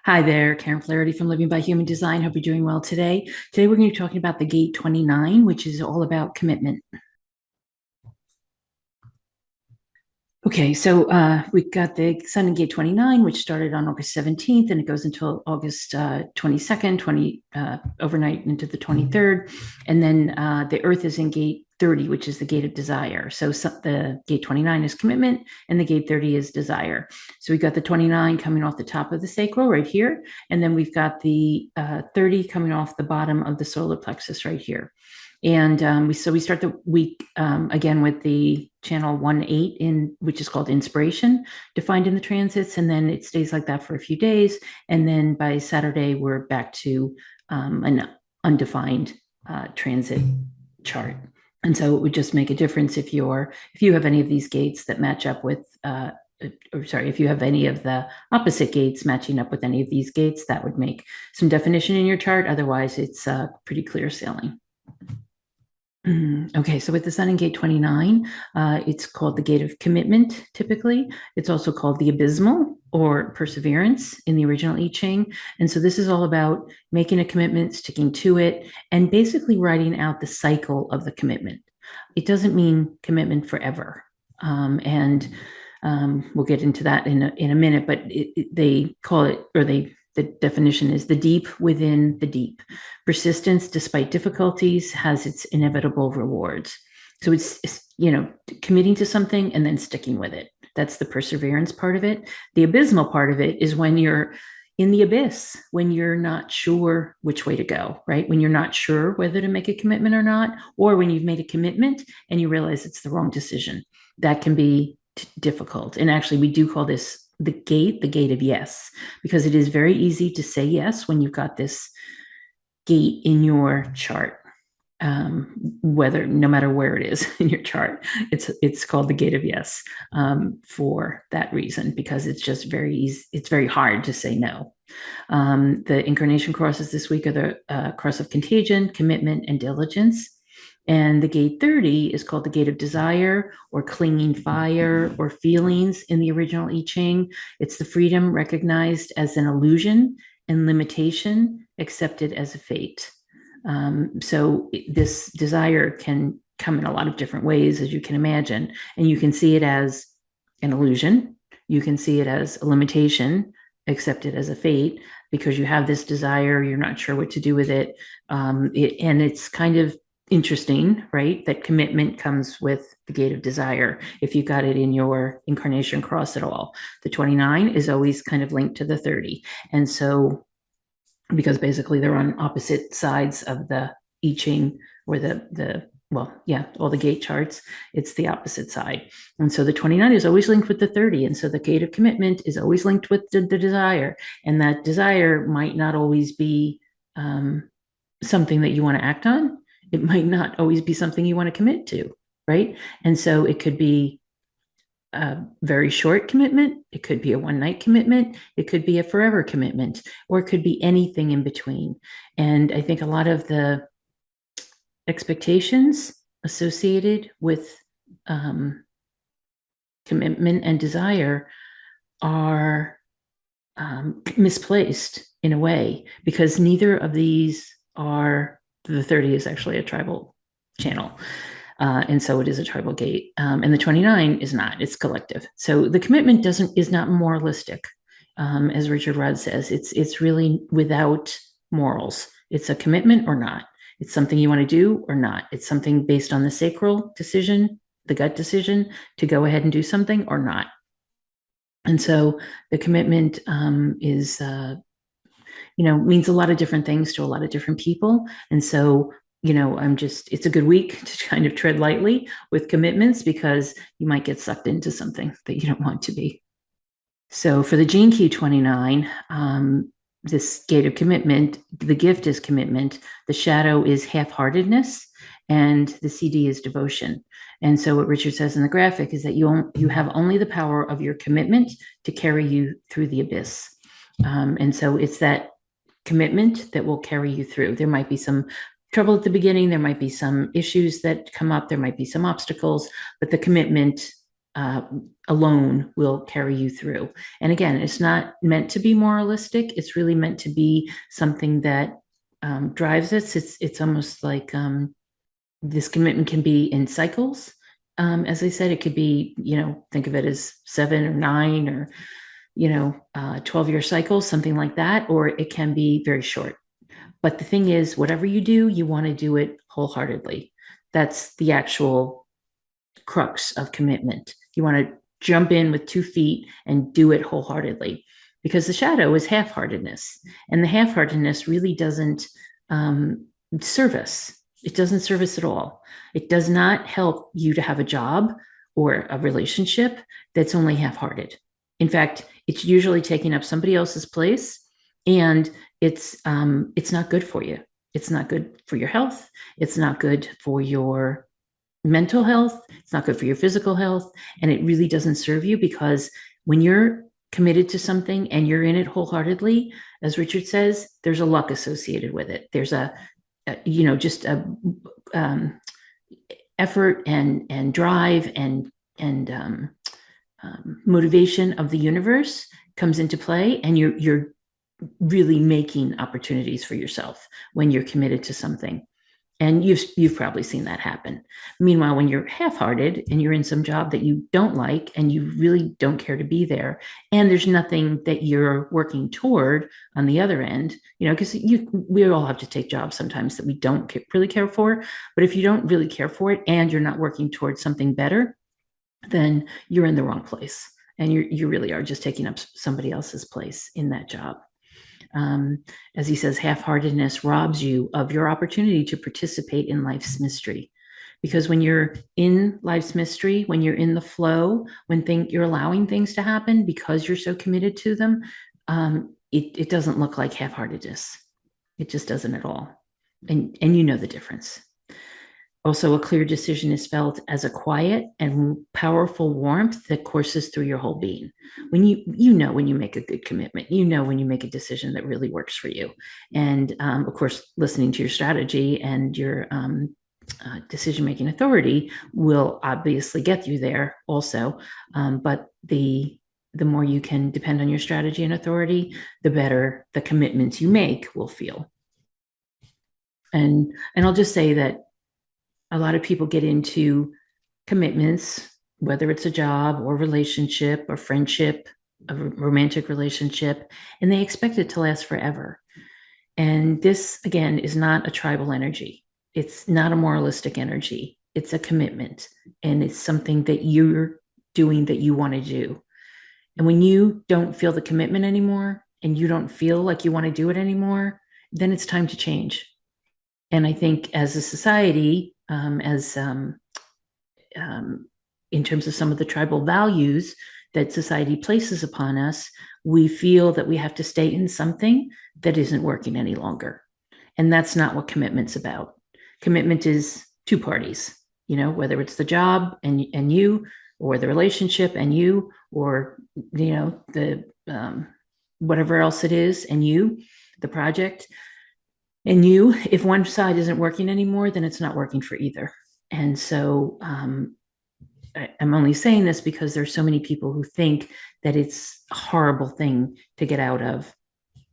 Hi there, Karen Flaherty from Living by Human Design. Hope you're doing well today. Today we're going to be talking about the gate 29, which is all about commitment. Okay, so we've got the Sun in gate 29, which started on August 17th, and it goes until August 22nd, overnight into the 23rd. And then the Earth is in gate 30, which is the gate of desire. So the gate 29 is commitment, and the gate 30 is desire. So we've got the 29 coming off the top of the sacral right here, and then we've got the 30 coming off the bottom of the solar plexus right here. And we start the week again with the channel 1-8 which is called inspiration, defined in the transits, and then it stays like that for a few days, and then by Saturday we're back to an undefined transit chart. And so it would just make a difference if you have any of these gates that match up with if you have any of the opposite gates matching up with any of these gates, that would make some definition in your chart. Otherwise, it's pretty clear sailing. Okay, so with the Sun in gate 29, it's called the gate of commitment, typically. It's also called the abysmal or perseverance in the original I Ching. And so this is all about making a commitment, sticking to it, and basically writing out the cycle of the commitment. It doesn't mean commitment forever. We'll get into that in a minute, but they call it, or the definition is the deep within the deep. Persistence, despite difficulties, has its inevitable rewards. So it's committing to something and then sticking with it. That's the perseverance part of it. The abysmal part of it is when you're in the abyss, when you're not sure which way to go, right? When you're not sure whether to make a commitment or not, or when you've made a commitment and you realize it's the wrong decision. That can be difficult. And actually, we do call this the gate of yes, because it is very easy to say yes when you've got this gate in your chart. No matter where it is in your chart, it's called the gate of yes for that reason, because it's just very easy. It's very hard to say no. The incarnation crosses this week are the cross of contagion, commitment, and diligence. And the gate 30 is called the gate of desire, or clinging fire, or feelings in the original I Ching. It's the freedom recognized as an illusion and limitation accepted as a fate. So this desire can come in a lot of different ways, as you can imagine. And you can see it as an illusion. You can see it as a limitation accepted as a fate, because you have this desire, you're not sure what to do with it. And it's kind of interesting, right? That commitment comes with the gate of desire, if you got it in your incarnation cross at all. The 29 is always kind of linked to the 30. And so, because basically they're on opposite sides of the I Ching, or all the gate charts, it's the opposite side. And so the 29 is always linked with the 30. And so the gate of commitment is always linked with the desire. And that desire might not always be something that you want to act on. It might not always be something you want to commit to, right? And so it could be a very short commitment. It could be a one-night commitment. It could be a forever commitment, or it could be anything in between. And I think a lot of the expectations associated with commitment and desire are misplaced in a way, because neither of these are. The 30 is actually a tribal channel. And so it is a tribal gate. And the 29 is not, it's collective. So the commitment is not moralistic. As Richard Rudd says, it's really without morals. It's a commitment or not. It's something you want to do or not. It's something based on the sacral decision, the gut decision to go ahead and do something or not. And so the commitment is means a lot of different things to a lot of different people. And so, it's a good week to kind of tread lightly with commitments, because you might get sucked into something that you don't want to be. So for the Gene Key 29, this gate of commitment, the gift is commitment, the shadow is half-heartedness, and the CD is devotion. And so what Richard says in the graphic is that you have only the power of your commitment to carry you through the abyss. And so it's that commitment that will carry you through. There might be some trouble at the beginning. There might be some issues that come up. There might be some obstacles, but the commitment alone will carry you through. And again, it's not meant to be moralistic. It's really meant to be something that drives us. It's almost like this commitment can be in cycles. As I said, it could be, think of it as 7 or 9 or 12-year cycles, something like that, or it can be very short. But the thing is, whatever you do, you want to do it wholeheartedly. That's the actual crux of commitment. You want to jump in with 2 feet and do it wholeheartedly, because the shadow is half-heartedness, and the half-heartedness really doesn't serve us. It doesn't serve us at all. It does not help you to have a job or a relationship that's only half-hearted. In fact, it's usually taking up somebody else's place, and it's not good for you. It's not good for your health. It's not good for your mental health. It's not good for your physical health. And it really doesn't serve you, because when you're committed to something and you're in it wholeheartedly, as Richard says, there's a luck associated with it. There's just a effort and drive and motivation of the universe comes into play, and you're really making opportunities for yourself when you're committed to something. And you've probably seen that happen. Meanwhile, when you're half-hearted and you're in some job that you don't like and you really don't care to be there, and there's nothing that you're working toward on the other end, because we all have to take jobs sometimes that we don't really care for. But if you don't really care for it and you're not working towards something better, then you're in the wrong place, and you really are just taking up somebody else's place in that job. As he says, half-heartedness robs you of your opportunity to participate in life's mystery. Because when you're in life's mystery, when you're in the flow, when you're allowing things to happen because you're so committed to them, it doesn't look like half-heartedness. It just doesn't at all. And you know the difference. Also, a clear decision is felt as a quiet and powerful warmth that courses through your whole being. When when you make a good commitment, when you make a decision that really works for you. And of course, listening to your strategy and your decision-making authority will obviously get you there also. But the more you can depend on your strategy and authority, the better the commitments you make will feel. And I'll just say that a lot of people get into commitments, whether it's a job or relationship or friendship, a romantic relationship, and they expect it to last forever. And this, again, is not a tribal energy. It's not a moralistic energy. It's a commitment, and it's something that you're doing that you want to do. And when you don't feel the commitment anymore and you don't feel like you want to do it anymore, then it's time to change. And I think as a society, in terms of some of the tribal values that society places upon us, we feel that we have to stay in something that isn't working any longer. And that's not what commitment's about. Commitment is 2 parties, whether it's the job and you, or the relationship and you, or, the whatever else it is, and you, the project. And if one side isn't working anymore, then it's not working for either. And so I'm only saying this because there's so many people who think that it's a horrible thing to get out of,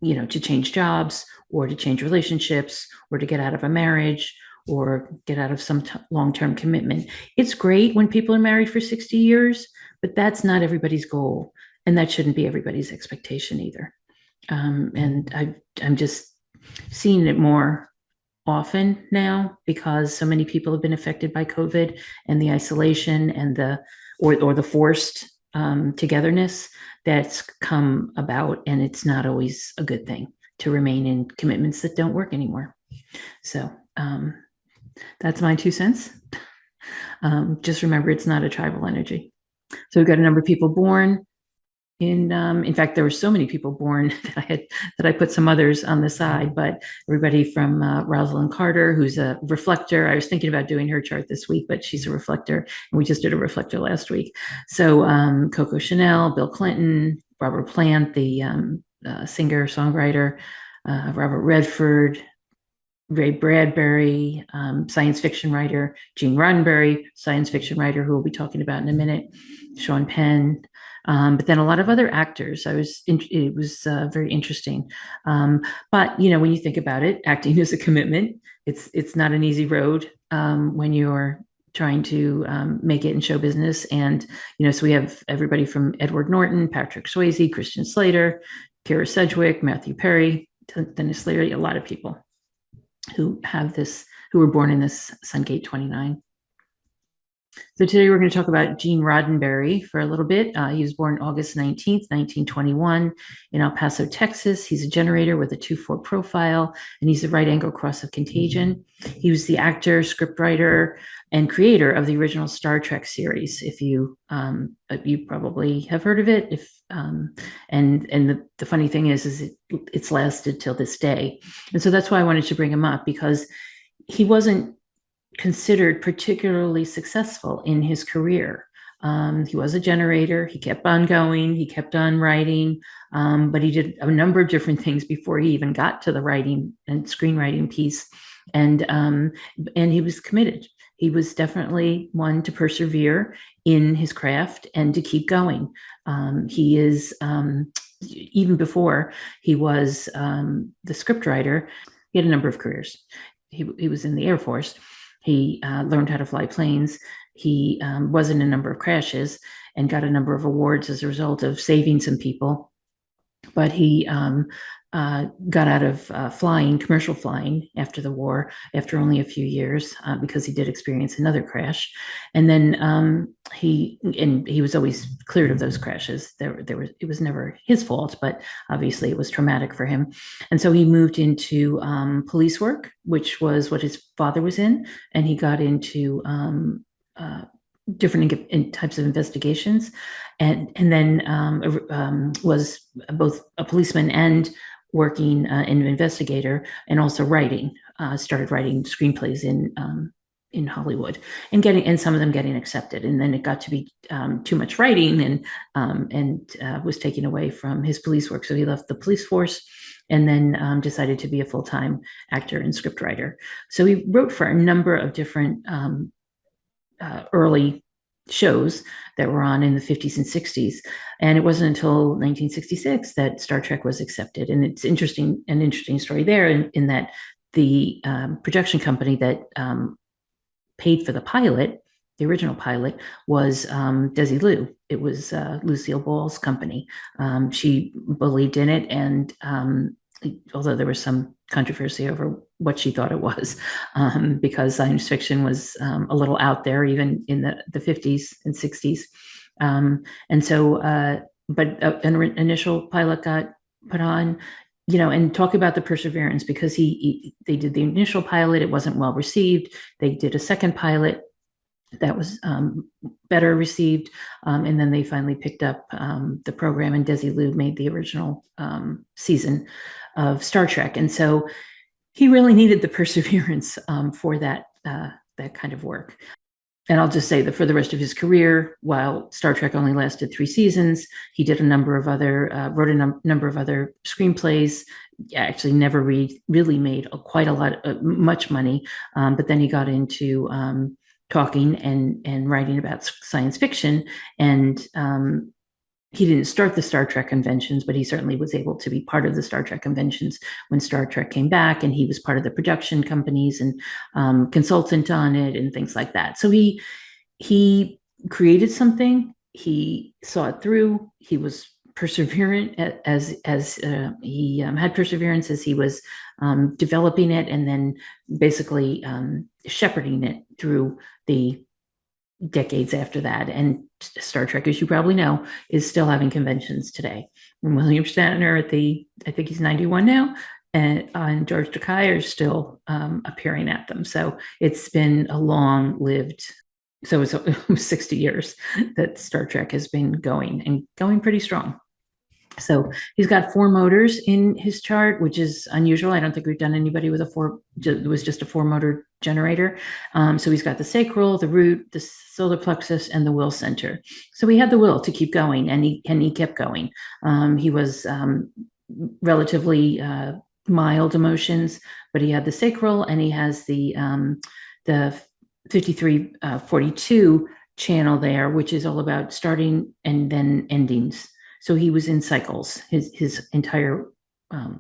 to change jobs or to change relationships or to get out of a marriage or get out of some long-term commitment. It's great when people are married for 60 years, but that's not everybody's goal. And that shouldn't be everybody's expectation either. And I'm just seeing it more often now because so many people have been affected by COVID and the isolation and the forced togetherness that's come about. And it's not always a good thing to remain in commitments that don't work anymore. So that's my 2 cents. Just remember, it's not a tribal energy. So we've got a number of people born in fact, there were so many people born that I put some others on the side, but everybody from Rosalind Carter, who's a reflector. I was thinking about doing her chart this week, but she's a reflector, and we just did a reflector last week. So Coco Chanel, Bill Clinton, Robert Plant, the singer, songwriter, Robert Redford, Ray Bradbury, science fiction writer, Gene Roddenberry, science fiction writer, who we'll be talking about in a minute, Sean Penn, but then a lot of other actors. It was very interesting. But when you think about it, acting is a commitment. It's not an easy road when you're trying to make it in show business. And so we have everybody from Edward Norton, Patrick Swayze, Christian Slater, Kira Sedgwick, Matthew Perry, Dennis Leary, a lot of people who were born in this Sungate 29. So today we're going to talk about Gene Roddenberry for a little bit. He was born August 19th, 1921 in El Paso, Texas. He's a generator with a 2-4 profile, and he's the right angle cross of Contagion. He was the actor, scriptwriter, and creator of the original Star Trek series. If you probably have heard of it. And the funny thing is it's lasted till this day. And so that's why I wanted to bring him up, because he wasn't considered particularly successful in his career. He was a generator. He kept on going. He kept on writing, but he did a number of different things before he even got to the writing and screenwriting piece. And he was committed. He was definitely one to persevere in his craft and to keep going. He is, even before he was the scriptwriter, he had a number of careers. He was in the Air Force. He learned how to fly planes. He was in a number of crashes and got a number of awards as a result of saving some people. But he got out of commercial flying after the war, after only a few years, because he did experience another crash. And then he was always cleared of those crashes. It was never his fault, but obviously it was traumatic for him. And so he moved into police work, which was what his father was in, and he got into different types of investigations, and then was both a policeman and working an investigator, and also writing. Started writing screenplays in Hollywood, and some of them getting accepted. And then it got to be too much writing, and was taken away from his police work. So he left the police force, and then decided to be a full-time actor and scriptwriter. So he wrote for a number of different early shows that were on in the 50s and 60s. And it wasn't until 1966 that Star Trek was accepted. And it's an interesting story there in that the production company that paid for the pilot, the original pilot, was Desilu. It was Lucille Ball's company. She believed in it, and although there was some controversy over what she thought it was, because science fiction was a little out there even in the 50s and 60s. And so, but an initial pilot got put on, and talk about the perseverance, because they did the initial pilot. It wasn't well received. They did a second pilot that was better received. And then they finally picked up the program, and Desilu made the original season of Star Trek. And so he really needed the perseverance for that kind of work. And I'll just say that for the rest of his career, while Star Trek only lasted 3 seasons, he did wrote a number of other screenplays. Actually, never really made quite much money. But then he got into talking and writing about science fiction. And he didn't start the Star Trek conventions, but he certainly was able to be part of the Star Trek conventions when Star Trek came back, and he was part of the production companies and consultant on it and things like that. So he created something. He saw it through. He was perseverant as he had perseverance as he was developing it, and then basically shepherding it through the decades after that. And Star Trek, as you probably know, is still having conventions today. And William Shatner I think he's 91 now, and George Takei are still appearing at them. So it's been a long-lived, so it's 60 years that Star Trek has been going pretty strong. So he's got 4 motors in his chart, which is unusual. I don't think we've done anybody with it was just a 4-motor generator. So he's got the sacral, the root, the solar plexus, and the will center. So he had the will to keep going, and he kept going. He was relatively mild emotions, but he had the sacral and he has the 5342 channel there, which is all about starting and then endings. So he was in cycles. His entire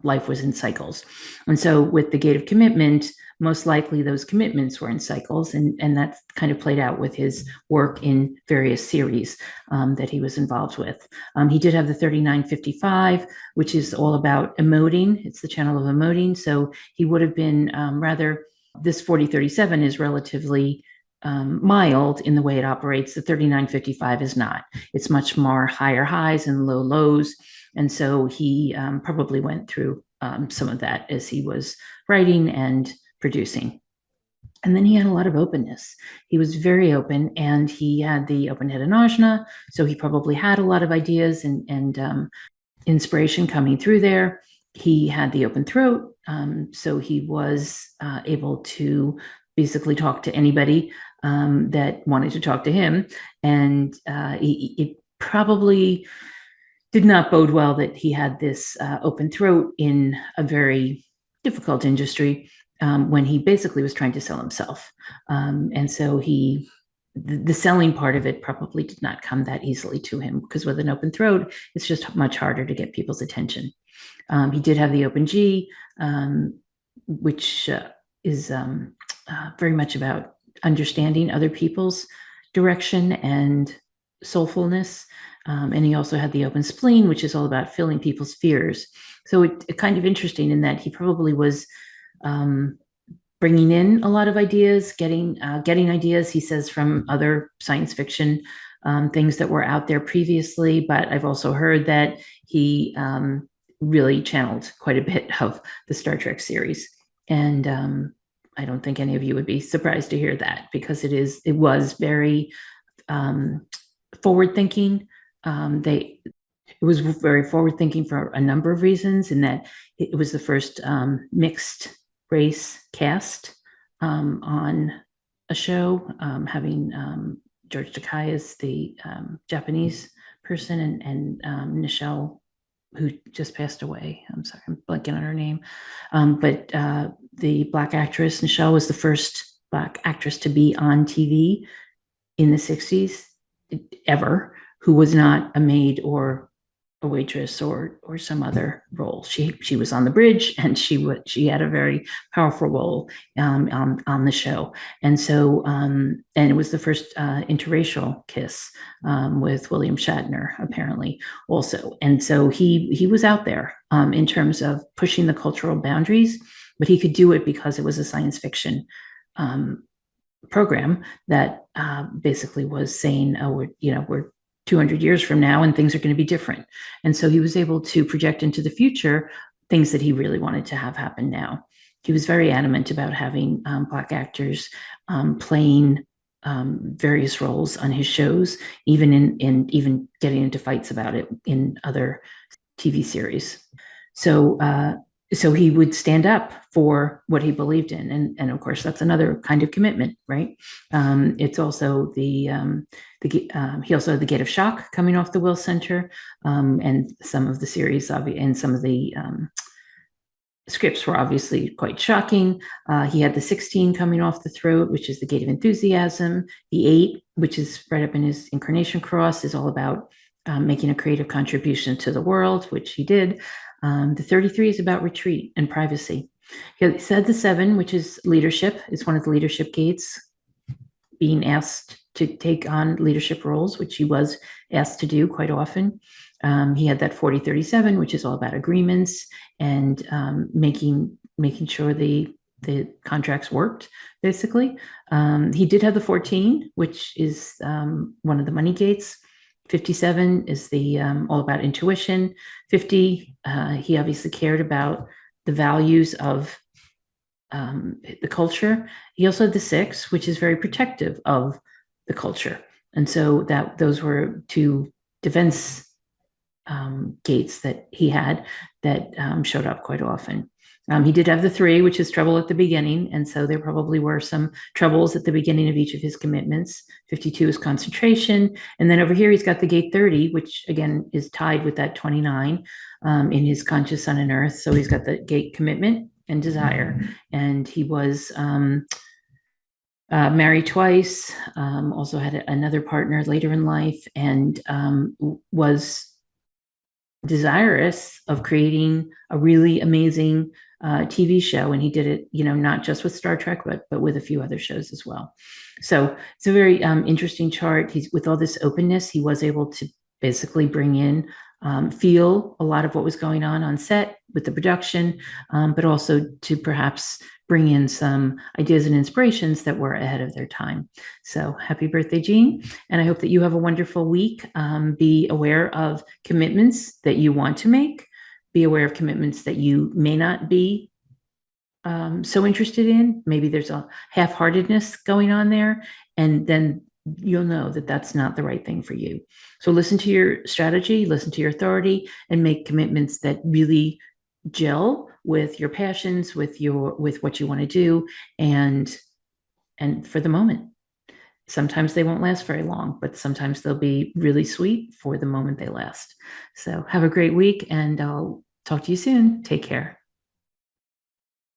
life was in cycles. And so with the gate of commitment, most likely those commitments were in cycles, and that kind of played out with his work in various series that he was involved with. He did have the 3955, which is all about emoting. It's the channel of emoting. So he would have been rather, this 4037 is relatively mild in the way it operates. The 3955 is not. It's much more higher highs and low lows. And so he probably went through some of that as he was writing and producing. And then he had a lot of openness. He was very open, and he had the open head and ajna. So he probably had a lot of ideas and inspiration coming through there. He had the open throat. So he was able to basically talk to anybody that wanted to talk to him. And it probably did not bode well that he had this open throat in a very difficult industry when he basically was trying to sell himself. And so the selling part of it probably did not come that easily to him, because with an open throat, it's just much harder to get people's attention. He did have the open G, which is very much about understanding other people's direction and soulfulness. And he also had the open spleen, which is all about filling people's fears. So it kind of interesting in that he probably was bringing in a lot of ideas, getting ideas, he says, from other science fiction things that were out there previously. But I've also heard that he really channeled quite a bit of the Star Trek series. And I don't think any of you would be surprised to hear that, because it was very forward thinking. It was very forward thinking for a number of reasons, in that it was the first mixed race cast on a show, having George Takei as the Japanese person, and Nichelle, who just passed away. I'm sorry, I'm blanking on her name. But the Black actress, Nichelle, was the first Black actress to be on TV in the 60s ever, who was not a maid or a waitress or some other role. She was on the bridge, and she had a very powerful role on the show. And so and it was the first interracial kiss with William Shatner, apparently, also. And so he was out there in terms of pushing the cultural boundaries, but he could do it because it was a science fiction program that basically was saying, oh, we're 200 years from now and things are going to be different. And so he was able to project into the future things that he really wanted to have happen now. He was very adamant about having Black actors playing various roles on his shows, even in even getting into fights about it in other TV series. So he would stand up for what he believed in, and of course that's another kind of commitment, right? It's also he also had the Gate of Shock coming off the Will Center, and some of the series and some of the scripts were obviously quite shocking. He had the 16 coming off the throat, which is the Gate of Enthusiasm. The 8, which is right up in his Incarnation Cross, is all about making a creative contribution to the world, which he did. The 33 is about retreat and privacy. He said the 7, which is leadership, is one of the leadership gates, being asked to take on leadership roles, which he was asked to do quite often. He had that 4037, which is all about agreements and making sure the contracts worked, basically. He did have the 14, which is one of the money gates. 57 is the all about intuition. 50, he obviously cared about the values of the culture. He also had the 6, which is very protective of the culture. And so those were 2 defense gates that he had. that showed up quite often. He did have the 3, which is trouble at the beginning. And so there probably were some troubles at the beginning of each of his commitments. 52 is concentration. And then over here, he's got the gate 30, which again is tied with that 29 in his conscious sun and earth. So he's got the gate commitment and desire. And he was married twice, also had another partner later in life, and was desirous of creating a really amazing TV show. And he did it, not just with Star Trek, but with a few other shows as well. So it's a very interesting chart. He's with all this openness, he was able to basically bring in, feel a lot of what was going on set with the production, but also to perhaps bring in some ideas and inspirations that were ahead of their time. So happy birthday, Jean. And I hope that you have a wonderful week. Be aware of commitments that you want to make. Be aware of commitments that you may not be so interested in. Maybe there's a half-heartedness going on there, and then you'll know that that's not the right thing for you. So listen to your strategy, listen to your authority, and make commitments that really gel with your passions, with what you want to do, and for the moment. Sometimes they won't last very long, but sometimes they'll be really sweet for the moment they last. So have a great week, and I'll talk to you soon. Take care.